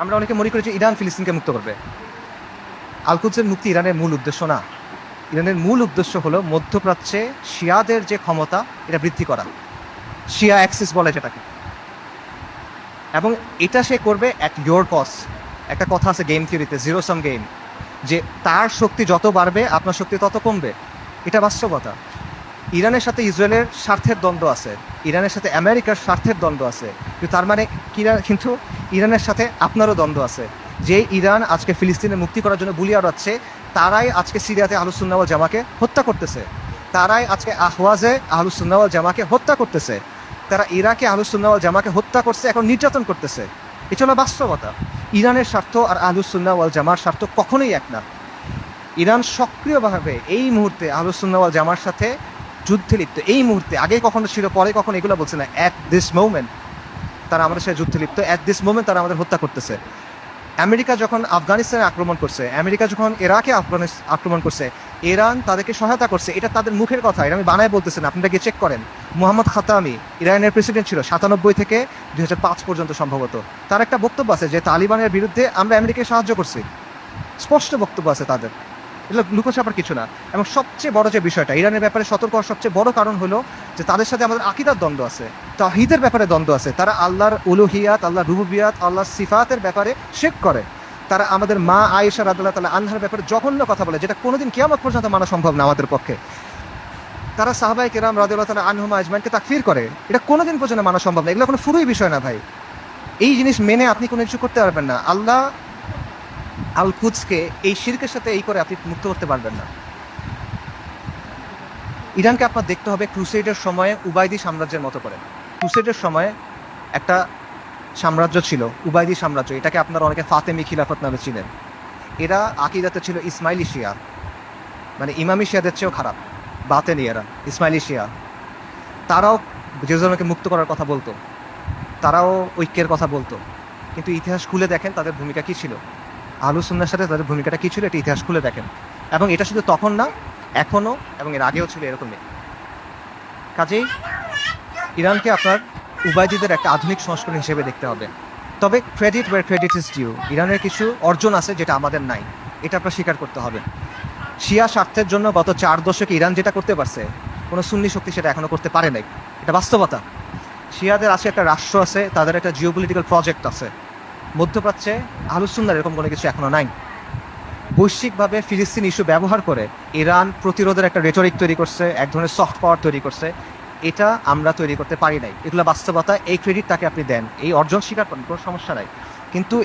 আমরা অনেকে মনে করি যে ইরান ফিলিস্তিনকে মুক্ত করবে। আল কুদসের মুক্তি ইরানের মূল উদ্দেশ্য না। ইরানের মূল উদ্দেশ্য হলো মধ্যপ্রাচ্যে শিয়াদের যে ক্ষমতা এটা বৃদ্ধি করা, শিয়া অ্যাক্সিস বলে যেটাকে, এবং এটা সে করবে অ্যাট ইয়োর কস্ট। একটা কথা আছে গেম থিওরিতে, জিরো সাম গেম, যে তার শক্তি যত বাড়বে আপনার শক্তি তত কমবে। এটা বাস্তবতা। ইরানের সাথে ইসরায়েলের স্বার্থের দ্বন্দ্ব আছে, ইরানের সাথে আমেরিকার স্বার্থের দ্বন্দ্ব আছে, কিন্তু তার মানে কিন্তু ইরানের সাথে আপনারও দ্বন্দ্ব আছে। যে ইরান আজকে ফিলিস্তিনের মুক্তি করার জন্য বুলি আওড়াচ্ছে, তারাই আজকে সিরিয়াতে আহলুস সুন্নাহ ওয়াল জামাকে হত্যা করতেছে, তারাই আজকে আহওয়াজে আহলুস সুন্নাহ ওয়াল জামাকে হত্যা করতেছে, তারা ইরাকে আহলুস সুন্নাহ ওয়াল জামাকে হত্যা করছে, এখন নির্যাতন করতেছে। এটা হলো বাস্তবতা। ইরানের স্বার্থ আর আহলুস সুন্নাহ ওয়াল জামার স্বার্থ কখনোই এক না। ইরান সক্রিয়ভাবে এই মুহূর্তে আহলুস সুন্নাহ ওয়াল জামার সাথে যুদ্ধে লিপ্ত। এই মুহূর্তে, আগে কখনো ছিল, পরে কখনো এগুলো বলছে না, অ্যাট দিস মোমেন্ট তারা আমাদের সাথে যুদ্ধে লিপ্ত, অ্যাট দিস মোমেন্ট তারা আমাদের হত্যা করতেছে। আমেরিকা যখন আফগানিস্তানে আক্রমণ করছে, আমেরিকা যখন ইরাকে আক্রমণ করছে, ইরান তাদেরকে সহায়তা করছে। এটা তাদের মুখের কথা, এটা আমি বানায় বলতেছি না, আপনারা গিয়ে চেক করেন। মোহাম্মদ খাতামি ইরানের প্রেসিডেন্ট ছিল 97 থেকে 2005 পর্যন্ত সম্ভবত। তার একটা বক্তব্য আছে যে তালিবানের বিরুদ্ধে আমরা আমেরিকাকে সাহায্য করছি, স্পষ্ট বক্তব্য আছে তাদের, এগুলো লুকোছাপার কিছু না। এবং সবচেয়ে বড় যে বিষয়টা, ইরানের ব্যাপারে সতর্ক হওয়ার সবচেয়ে বড় কারণ হলো যে তাদের সাথে আমাদের আকীদার দ্বন্দ্ব আছে, তাওহীদের ব্যাপারে দ্বন্দ্ব আছে। তারা আল্লাহর উলুহিয়াত, আল্লাহর রুবুবিয়াত, আল্লাহর সিফাতের ব্যাপারে শিরক করে। তারা আমাদের মা আয়েশা রাদিয়াল্লাহু তাআলা আনহার ব্যাপারে জঘন্য কথা বলে, যেটা কোনোদিন কিয়ামত পর্যন্ত মানা সম্ভব না আমাদের পক্ষে। তারা সাহাবায়ে কেরাম রাদিয়াল্লাহু তাআলা আনহুম আজমাইনকে তাকফির করে, এটা কোনোদিন পর্যন্ত মানা সম্ভব না। এগুলো কোনো ফুরুই বিষয় না ভাই। এই জিনিস মেনে আপনি কোনো কিছু করতে পারবেন না। আল্লাহ আল কুদসকে এই শিরকের সাথে এই করে আপনি মুক্ত করতে পারবেন না। ইরানকে আপনার দেখতে হবে ক্রুসেডের সময়ে উবাইদি সাম্রাজ্যের মতো করে। ক্রুসেডের সময়ে একটা সাম্রাজ্য ছিল উবাইদি সাম্রাজ্য, এটাকে আপনারা অনেকে ফাতেমি খিলাফত নামে চিনেন। এরা আকিদাতে ছিল ইসমাইলি শিয়া, মানে ইমামি শিয়াদের চেয়েও খারাপ, বাতেনি এরা, ইসমাইলি শিয়া। তারাও জেরুজালেমকে মুক্ত করার কথা বলতো, তারাও ঐক্যের কথা বলতো, কিন্তু ইতিহাস খুলে দেখেন তাদের ভূমিকা কী ছিল, আহলুস সুন্নাহর সাথে তাদের ভূমিকাটা কী ছিল, এটা ইতিহাস খুলে দেখেন। এবং এটা শুধু তখন না, এখনও এবং এর আগেও ছিল এরকমই। কাজেই ইরানকে আপনার উবাইদিদের একটা আধুনিক সংস্করণ হিসেবে দেখতে হবে। তবে credit where credit is due, ইরানের কিছু অর্জন আছে যেটা আমাদের নাই, এটা আপনার স্বীকার করতে হবে। শিয়া স্বার্থের জন্য গত 4 দশকে ইরান যেটা করতে পারছে, কোনো সুন্নি শক্তি সেটা এখনো করতে পারে নাই, এটা বাস্তবতা। শিয়াদের আছে একটা রাষ্ট্র আছে, তাদের একটা জিওপলিটিক্যাল প্রজেক্ট আছে। মধ্যপ্রাচ্যে আহলুস সুন্নাহর এরকম কোনো কিছু এখনো নাই। বৈশ্বিকভাবে ফিলিস্তিন ইস্যু ব্যবহার করে ইরান প্রতিরোধের একটা রেটরিক তৈরি করছে, এক ধরনের সফট পাওয়ার তৈরি করছে, এটা আমরা তৈরি করতে পারি নাই। এগুলো বাস্তবতা, এই ক্রেডিট তাকে আপনি দেন, এই অর্জন স্বীকার করেন, কোনো সমস্যা নাই। কিন্তু